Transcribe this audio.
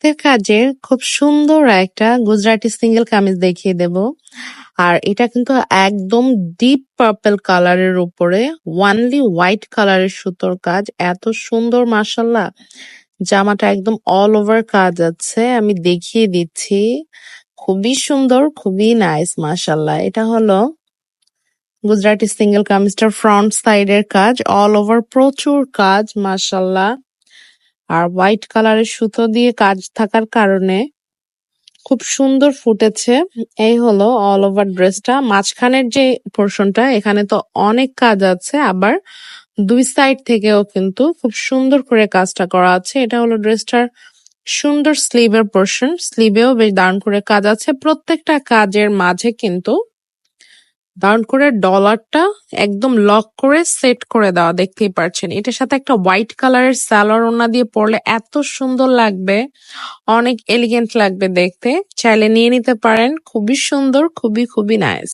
হাতের কাজের খুব সুন্দর একটা গুজরাটি সিঙ্গেল কামিজ দেখিয়ে দেব। আর এটা কিন্তু একদম ডিপ পার্পল কালারের উপরে ওয়ানলি হোয়াইট কালারের সুতোর কাজ, এত সুন্দর মাশাল্লাহ। জামাটা একদম অল ওভার কাজ আছে, আমি দেখিয়ে দিচ্ছি। খুবই সুন্দর, খুবই নাইস মাশাল্লাহ। এটা হলো গুজরাটি সিঙ্গেল কামিজটার ফ্রন্ট সাইডের কাজ, অল ওভার প্রচুর কাজ মাশাল্লাহ। আর হোয়াইট কালারের সুতো দিয়ে কাজ থাকার কারণে খুব সুন্দর ফুটেছে। এই হলো অল ওভার ড্রেসটা। মাঝখানের যে পোর্শনটা, এখানে তো অনেক কাজ আছে, আবার দুই সাইড থেকেও কিন্তু খুব সুন্দর করে কাজটা করা আছে। এটা হলো ড্রেসটার সুন্দর স্লিভের পোর্শন, স্লিভেও বেশ দারুণ করে কাজ আছে। প্রত্যেকটা কাজের মাঝে কিন্তু দারুণ করে ডলারটা একদম লক করে সেট করে দেওয়া, দেখতেই পারছেন। এটার সাথে একটা হোয়াইট কালারের সালোয়ার ওড়না দিয়ে পরলে এত সুন্দর লাগবে, অনেক এলিগেন্ট লাগবে দেখতে। চাইলে নিয়ে নিতে পারেন, খুবই সুন্দর, খুবই খুবই নাইস।